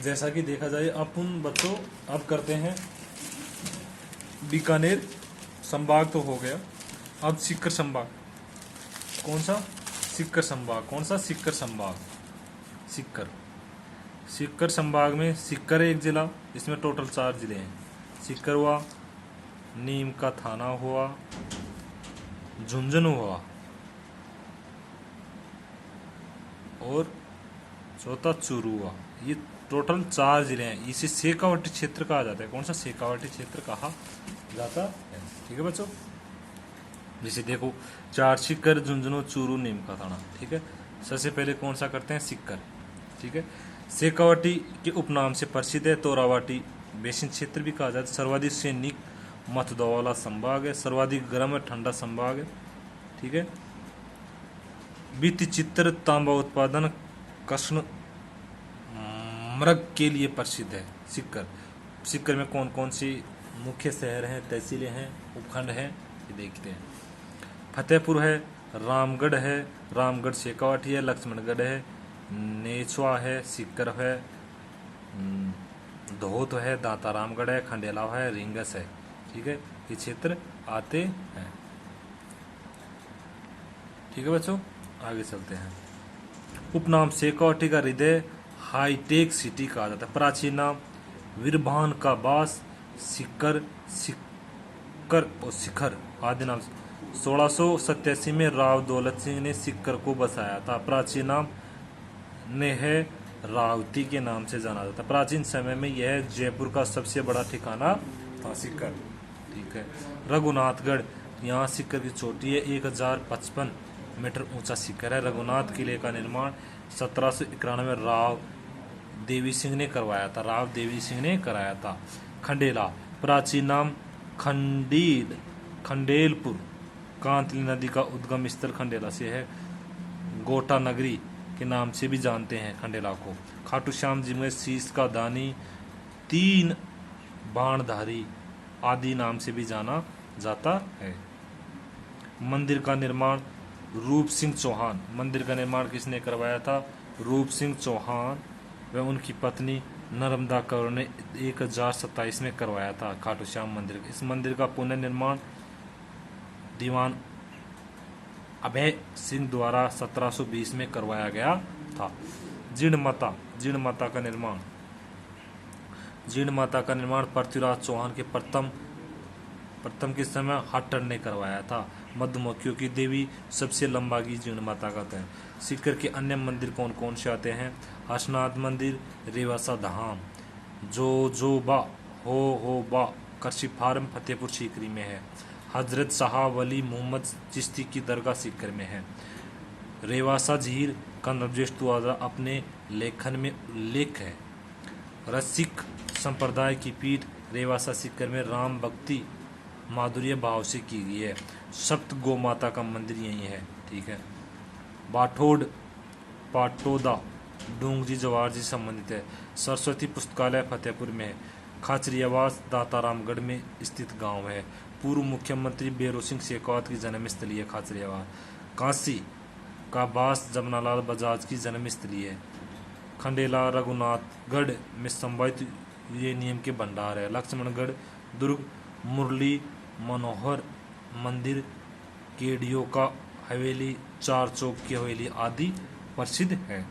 जैसा कि देखा जाए अपन बच्चों अब करते हैं बीकानेर संभाग तो हो गया, अब सीकर संभाग। कौन सा? सीकर संभाग। कौन सा? सीकर संभाग। सीकर सीकर संभाग में सीकर एक जिला, इसमें टोटल 4 जिले हैं। सीकर हुआ, नीम का थाना हुआ, झुंझुनू हुआ और चौथा चूरू हुआ। ये टोटल 4 जिले हैं। इसे शेखावाटी क्षेत्र कहा जाता है। कौन सा? शेखावाटी क्षेत्र कहा जाता है। ठीक है बच्चों, जैसे देखो 4 सीकर, झुंझुनू, चूरू, नीम का थाना। ठीक है, सबसे पहले कौन सा करते हैं? सीकर। ठीक है, शेखावाटी के उपनाम से प्रसिद्ध है। तोरावाटी बेसिन क्षेत्र भी कहा जाता है। सर्वाधिक सैनिक मतदान वाला संभाग है। सर्वाधिक गर्म है, ठंडा संभाग है। ठीक है, भित्ति चित्र, तांबा उत्पादन, कृष्ण मृग के लिए प्रसिद्ध है सीकर। सीकर में कौन कौन सी मुख्य शहर हैं, तहसीलें हैं, उपखंड हैं, ये देखते हैं। फतेहपुर है, रामगढ़ है, रामगढ़ शेखावाटी है, लक्ष्मणगढ़ है, नेछवा है, सीकर है, धोत है, दाता रामगढ़ है, खंडेला है, रिंगस है। ठीक है, ये क्षेत्र आते हैं। ठीक है बच्चों, आगे चलते हैं। उपनाम शेखावाटी का हृदय हाईटेक सिटी कहा जाता है। प्राचीन नाम वीरभान का बास, सीकर, सिक्कर और शिखर आदि नाम। 1687 में राव दौलत सिंह ने सीकर को बसाया था। प्राचीन नाम ने है रावती के नाम से जाना जाता। प्राचीन समय में यह जयपुर का सबसे बड़ा ठिकाना था सीकर। ठीक है, रघुनाथगढ़, यहाँ सीकर की चोटी है। 1055 मीटर ऊंचा सीकर है। रघुनाथ किले का निर्माण 1791 में राव देवी सिंह ने करवाया था। राव देवी सिंह ने कराया था। खंडेला, प्राचीन नाम खंडेलपुर, कांतली नदी का उद्गम स्थल खंडेला से है। गोटा नगरी के नाम से भी जानते हैं खंडेला को। खाटू श्याम जी में शीश का दानी, 3 बाणधारी आदि नाम से भी जाना जाता है। मंदिर का निर्माण रूप सिंह चौहान। मंदिर का निर्माण किसने करवाया था? रूप सिंह चौहान व उनकी पत्नी नर्मदा कौर ने 1027 में करवाया था खाटू श्याम मंदिर। इस मंदिर का पुनर्निर्माण दीवान अभय सिंह द्वारा 1720 में करवाया गया था। जीर्ण माता का निर्माण पृथ्वीराज चौहान के प्रथम के समय हट्टर ने करवाया था। मधुमक्खियों की देवी सबसे लंबा की जीर्ण माता का है। सीकर के अन्य मंदिर कौन कौन से आते हैं? हर्षनाथ मंदिर, रेवासा धाम, जोजोबा हो बा कृषि फार्म फतेहपुर सीकरी में है। हजरत शाह वली मोहम्मद चिश्ती की दरगाह सीकर में है। रेवासा झील का नवजेश द्वारा अपने लेखन में उल्लेख है। रसिक संप्रदाय की पीठ रेवासा सीकर में राम भक्ति माधुर्य भाव से की गई है। सप्त गौ माता का मंदिर यही है। ठीक है, बाठोड पाटोदा डूंगरी जवार जी संबंधित है। सरस्वती पुस्तकालय फतेहपुर में है। खाचरियावास दातारामगढ़ में स्थित गांव है। पूर्व मुख्यमंत्री बेरो सिंह शेखावत की जन्मस्थली है खाचरियावास। काशी का बास जमनालाल बजाज की जन्मस्थली है। खंडेला रघुनाथगढ़ में संबंधित ये नियम के भंडार है। लक्ष्मणगढ़ दुर्ग, मुरली मनोहर मंदिर, केडियो का हवेली, 4 चौक की हवेली आदि प्रसिद्ध है।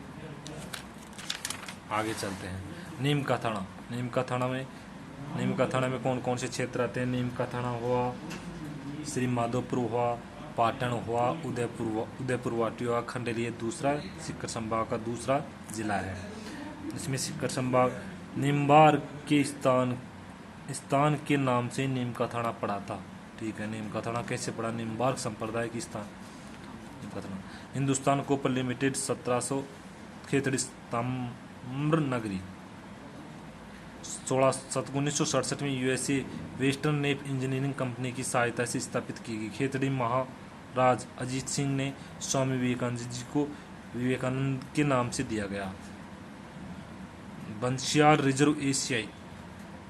आगे चलते हैं। नीम का थाना में कौन कौन से क्षेत्र आते हैं? नीम का थाना हुआ, श्री माधोपुर हुआ, पाटन हुआ, उदयपुर वाटी हुआ, खंडेली दूसरा सीकर संभाग का दूसरा जिला है। इसमें सीकर संभाग निम्बार के स्थान के नाम से नीम का थाना पड़ा था। ठीक है, नीम का थाना कैसे पड़ा? निम्बार्क संप्रदाय की स्थान नीम का थाना। हिंदुस्तान कॉपर लिमिटेड 1700 खेतड़ी ताम्र नगरी 1967 में USA Western Knapp engineering company की सहायता से स्थापित की गई। खेतड़ी महाराज अजीत सिंह ने स्वामी विवेकानंद जी को विवेकानंद के नाम से दिया गया। बंशियार रिजर्व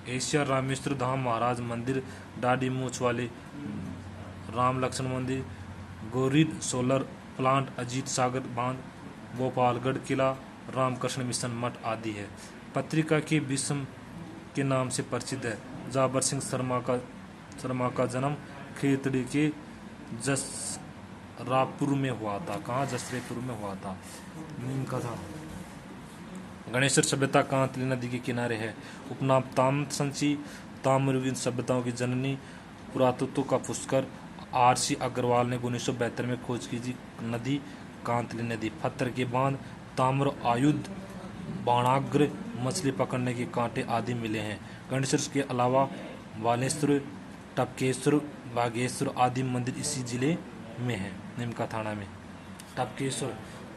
एशिया रामेश्वर धाम महाराज मंदिर, डाडी मूछ वाले राम लक्ष्मण मंदिर, गोरीड सोलर प्लांट, अजीत सागर बांध, गोपालगढ़ किला, रामकृष्ण मिशन मठ आदि है। पत्रिका के भीष्म के नाम से प्रसिद्ध है। जाबर सिंह शर्मा का जन्म खेतड़ी के जसरापुर में हुआ था। कहाँ? जसरेपुर में हुआ था। नीम का था। गणेश्वर सभ्यता कहाँ तिली नदी के किनारे है? उपनाम ताम्रसंची, ताम्रयुगीन सभ्यताओं की जननी, पुरातत्व का पुष्कर। आर.सी. अग्रवाल ने 1972 में खोज की थी नदी कांतली नदी। पत्थर के बांध, ताम्र आयुध, बाणाग्र, मछली पकड़ने के कांटे आदि मिले हैं। गणेश्वर के अलावा बालेश्वर, टपकेश्वर, बागेश्वर आदि मंदिर इसी जिले में हैं। निमका थाना में टपकेश्वर,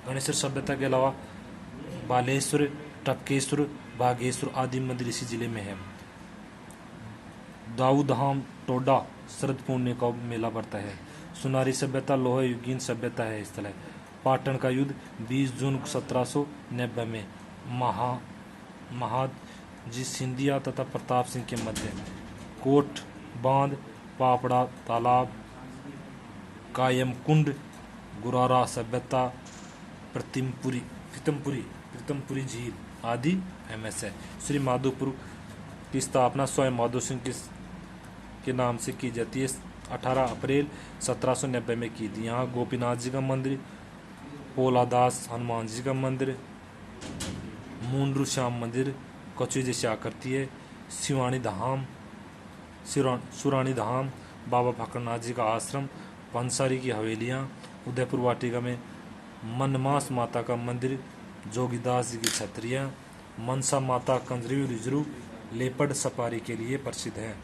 गणेश्वर सभ्यता के अलावा बालेश्वर, टपकेश्वर, बागेश्वर आदि मंदिर इसी जिले में है। दाऊधाम टोडा शरद पूर्णिमा का मेला पड़ता है। सुनारी सभ्यता लोह युगीन सभ्यता है स्थल है। पाटन का युद्ध 20 जून 1790 में महादजी सिंधिया तथा प्रताप सिंह के मध्य। कोट बांध, पापड़ा तालाब, कायम कुंड, गुरारा सभ्यता, प्रीतमपुरी झील आदि फेमस है। श्री माधोपुर की स्थापना स्वयं माधो सिंह के नाम से की जाती है। 18 अप्रैल 1790 में की थी। यहाँ गोपीनाथ जी का मंदिर, पोलादास हनुमान जी का मंदिर, मुंड्रू श्याम मंदिर, कछुए जैसी आकृति है। सुरानी धाम, बाबा फकरनाथ जी का आश्रम, पंसारी की हवेलियाँ, उदयपुर वाटिका में मनमास माता का मंदिर, जोगीदास जी की छतरियाँ, मनसा माता कंजरी रिजरू लेपर्ड सफारी के लिए प्रसिद्ध है।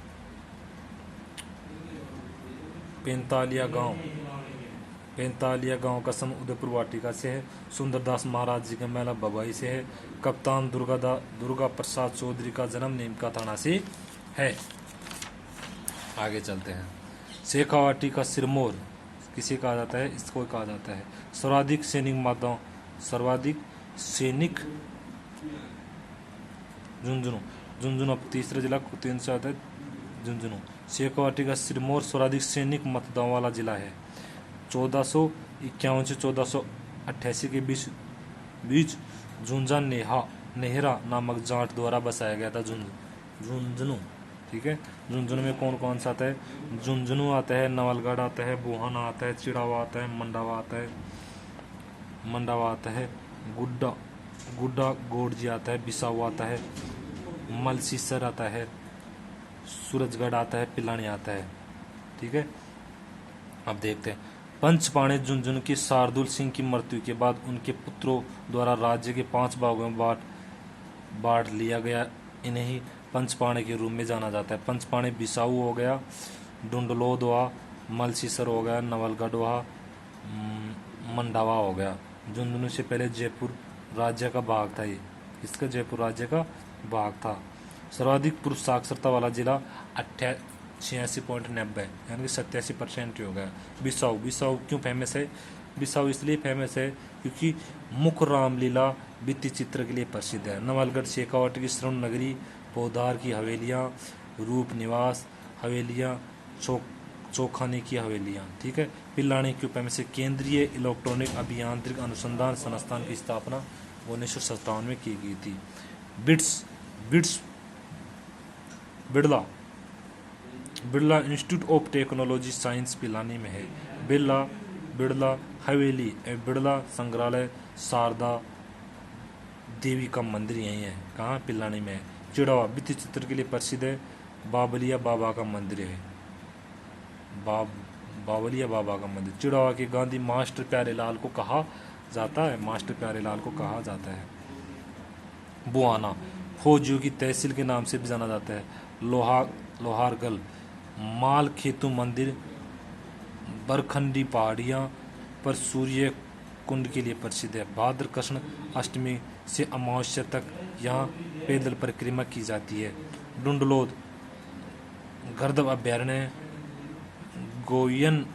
पैंतालिया गांव का सम उदयपुर वाटिका से है। सुंदरदास महाराज जी का मेला बबाई से है। कप्तान दुर्गा प्रसाद चौधरी का जन्म नीमका थाना से है। आगे चलते हैं। शेखावाटी का सिरमौर किसे कहा जाता है? इसको कहा जाता है सर्वाधिक सैनिक झुंझुनू अब तीसरा जिला तीन से आता है झुंझुनू। शेखावाटी का सिरमौर सर्वाधिक सैनिक मतदान वाला जिला है। 1451 से 1488 के बीच झुंझा नेहरा नामक जाट द्वारा बसाया गया था झुंझुनू। ठीक है। झुंझुनू में कौन कौन सा आता है? झुंझुनू आता है, नवलगढ़ आता है, बुहाना आता है, चिड़ावा आता है, मंडावा आता है, गुड्डा गोड़जी आता है, बिसाऊ आता है, मलसीसर आता है, सूरजगढ़ आता है, पिलानी आता है। ठीक है। अब देखते हैं। पंचपाणे झुंझुनू की शार्दुल सिंह की मृत्यु के बाद उनके पुत्रों द्वारा राज्य के 5 भागों में बांट लिया गया। इन्हें ही पंचपाणे के रूप में जाना जाता है। पंचपाणे बिसाऊ हो गया, डुंडलोद हुआ, मलसीसर हो गया, नवलगढ़ हुआ, मंडावा हो गया। झुंझुनू से पहले जयपुर राज्य का भाग था। ये इसका जयपुर राज्य का भाग था। सर्वाधिक पुरुष साक्षरता वाला जिला 86.90 यानी कि 87% हो गया। बिसाऊ क्यों फेमस है? बिसाऊ इसलिए फेमस है क्योंकि मुख्य रामलीला भित्ति चित्र के लिए प्रसिद्ध है। नवलगढ़ शेखावाटी की श्रवण नगरी, पौधार की हवेलियाँ, रूप निवास हवेलियाँ, चौखानी की हवेलियाँ। ठीक है। पिलानी क्यों फेमस है? केंद्रीय इलेक्ट्रॉनिक अभियांत्रिक अनुसंधान संस्थान की स्थापना 1957 में की गई थी। Birla institute of technology science Pilani में है। बिड़ला हवेली बिड़ला संग्रहालय, शारदा देवी का मंदिर यही है। कहाँ? पिलानी में है। चिड़ावा भित्ति चित्र के लिए प्रसिद्ध है। बावलिया बाबा का मंदिर है। बावलिया बाबा का मंदिर। चिड़ावा के गांधी मास्टर प्यारेलाल को कहा जाता है। बुआना फौजियों की तहसील के नाम से भी जाना जाता है। लोहारगल माल खेतु मंदिर, बरखंडी पहाड़ियाँ पर सूर्य कुंड के लिए प्रसिद्ध है। भाद्र कृष्ण अष्टमी से अमावस्या तक यहाँ पैदल परिक्रमा की जाती है। डुंडलोद गर्दभ अभ्यारण्य, गोयन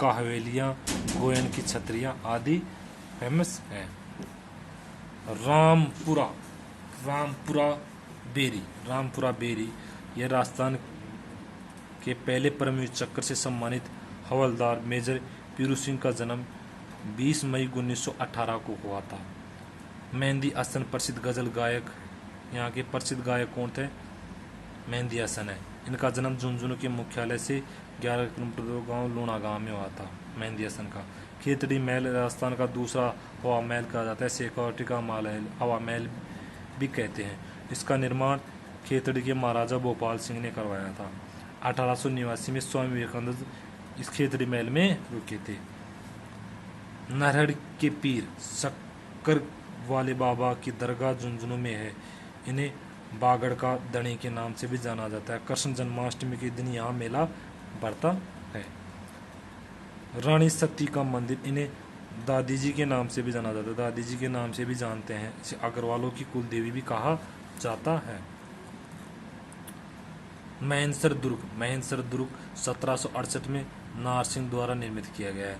का हवेलियाँ, गोयन की छतरियाँ आदि फेमस है। रामपुरा बेरी यह राजस्थान के पहले परमवीर चक्र से सम्मानित हवलदार मेजर पीरू सिंह का जन्म 20 मई 1918 को हुआ था। मेहंदी हसन प्रसिद्ध गजल गायक यहाँ के प्रसिद्ध गायक कौन थे? मेहंदी हसन है। इनका जन्म झुंझुनू के मुख्यालय से 11 किलोमीटर दूर गांव लूणा गांव में हुआ था मेहंदी हसन का। खेतड़ी महल राजस्थान का दूसरा हवा महल कहा जाता है। शेखावटी का महल हवा महल भी कहते हैं। इसका निर्माण खेतड़ी के महाराजा भोपाल सिंह ने करवाया था। 1889 में स्वामी विवेकानंद इस खेतड़ी महल में रुके थे। नरहड़ के पीर शक्कर वाले बाबा की दरगाह झुंझुनू में है। इन्हें बागड़ का दणी के नाम से भी जाना जाता है। कृष्ण जन्माष्टमी के दिन यहाँ मेला बढ़ता है। रानी सती का मंदिर, इन्हें दादी जी के नाम से भी जाना जाता है। दादी जी के नाम से भी जानते हैं। इसे अग्रवालों की कुल देवी भी कहा जाता है। महेंद्र दुर्ग 1768 में नारसिंह द्वारा निर्मित किया गया है।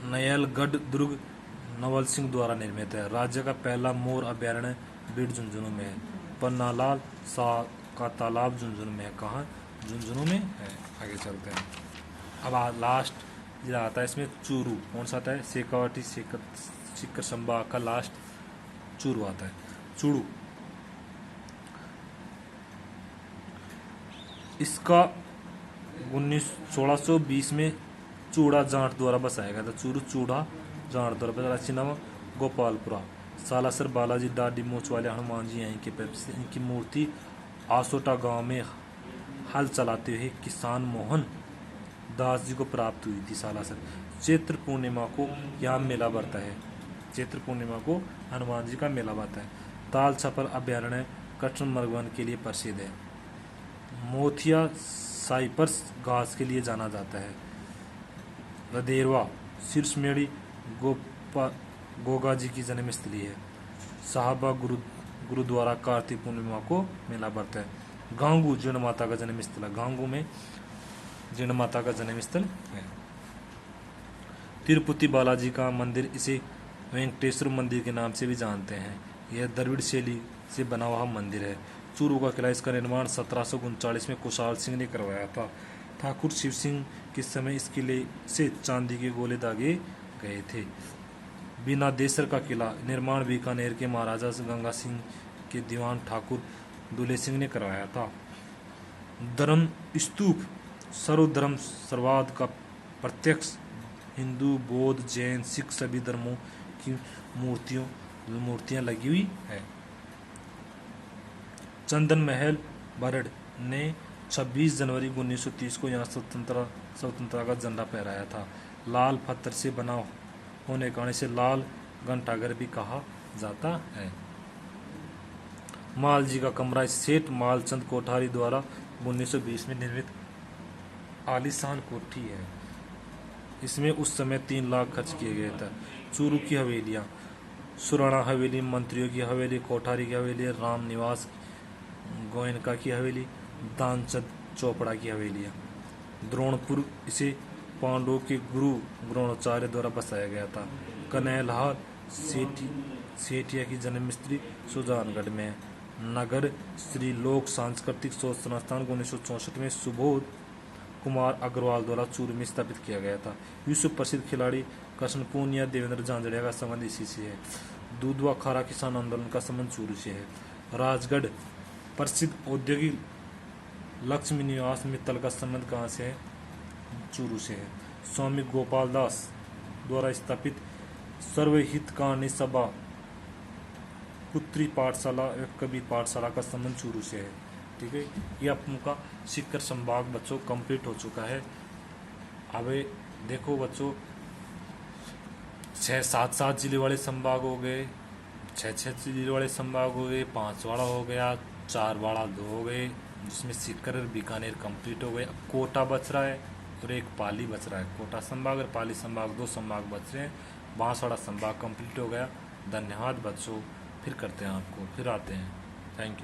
नयलगढ़ दुर्ग नवल सिंह द्वारा निर्मित है। राज्य का पहला मोर अभ्यारण्य बीड़ झुंझुनू में है। पन्नालाल शाह का तालाब झुंझुनू में है। कहाँ? झुंझुनू में है। आगे चलते हैं। अब लास्ट जिला आता है इसमें चूरू। कौन सा आता है? शेखावटी सीकर संभाग का लास्ट चूरू आता है। चूरू इसका 1620 में चूड़ा जाट द्वारा बसाया गया था। चूरू चूड़ा जाट द्वारा बसाया। अच्छी नाम गोपालपुरा। सालासर बालाजी दाढ़ी मूछ वाले हनुमान जी यहीं के प्रसिद्ध। इनकी मूर्ति आसोटा गांव में हल चलाते हुए किसान मोहन दास जी को प्राप्त हुई थी। सालासर चैत्र पूर्णिमा को यहाँ मेला बढ़ता है। चैत्र पूर्णिमा को हनुमान जी का मेला बढ़ता है। ताल छपर अभ्यारण्य कृष्ण मृगवन के लिए प्रसिद्ध है। मोथिया साइप्रस घास के लिए जाना जाता है। रदेरवा शीर्षमेड़ी गोगा जी की जन्मस्थली है। साहबा गुरुद्वारा कार्तिक पूर्णिमा को मेला बढ़ता है। गांगू जीर्ण माता का जन्म स्थल है। गांगू में जीर्ण माता का जन्म स्थल है। तिरुपति बालाजी का मंदिर, इसे वेंकटेश्वर मंदिर के नाम से भी जानते हैं। यह द्रविड़ शैली से बना हुआ मंदिर है। चूरू का किला, इसका निर्माण 1739 में कुशाल सिंह ने करवाया था। ठाकुर शिव सिंह के समय इस किले से चांदी के गोले दागे गए थे। बीना देसर का किला निर्माण बीकानेर के महाराजा गंगा सिंह के दीवान ठाकुर दुले सिंह ने करवाया था। धर्म स्तूप सर्वधर्म सर्वाद का प्रत्यक्ष हिंदू बौद्ध जैन सिख सभी धर्मों की मूर्तियां लगी हुई है। चंदन महल बरड़ ने 26 जनवरी 1930 को यहाँ स्वतंत्रता का झंडा फहराया था। लाल पत्थर से बना होने के कारण इसे लाल घंटाघर भी कहा जाता है। माल जी का कमरा सेठ मालचंद कोठारी द्वारा 1920 में निर्मित आलीशान कोठी है। इसमें उस समय 3 लाख खर्च किए गए थे। चूरू की हवेलियाँ, सुराणा हवेली मंत्रियों की हवेली, कोठारी की हवेली, राम निवास गोयनका की हवेली, दानचंद चोपड़ा की हवेलियाँ। द्रोणपुर इसे पांडवों के गुरु द्रोणाचार्य द्वारा बसाया गया था। कन्हैयालाल सेठिया की जन्मस्थली सुजानगढ़ में है। नगर श्री लोक सांस्कृतिक शोध संस्थान को 1964 में सुबोध कुमार अग्रवाल द्वारा चूरू में स्थापित किया गया था। विश्व प्रसिद्ध खिलाड़ी कृष्ण पूनिया देवेंद्र झांझड़िया का संबंध इसी से है। दूधवा खारा किसान आंदोलन का संबंध चूरू से है। राजगढ़ प्रसिद्ध औद्योगिक लक्ष्मी निवास मित्तल का संबंध कहाँ से है? चूरू से है। स्वामी गोपाल दास द्वारा स्थापित सर्वहितकारिणी सभा पुत्री पाठशाला कवि पाठशाला का संबंध चूरू से है। ठीक है, ये आपका सीकर संभाग बच्चों कंप्लीट हो चुका है। अब देखो बच्चों 6-7 जिले वाले संभाग हो गए, 6 जिले वाले संभाग हो गए, 5 वाड़ा हो गया, 4 वाड़ा 2 हो गए, जिसमें सीकर और बीकानेर कंप्लीट हो गए। अब कोटा बच रहा है और एक पाली बच रहा है। कोटा संभाग और पाली संभाग 2 संभाग बच रहे हैं। बांसवाड़ा संभाग कंप्लीट हो गया। धन्यवाद बच्चों, फिर करते हैं आपको, फिर आते हैं। Thank you.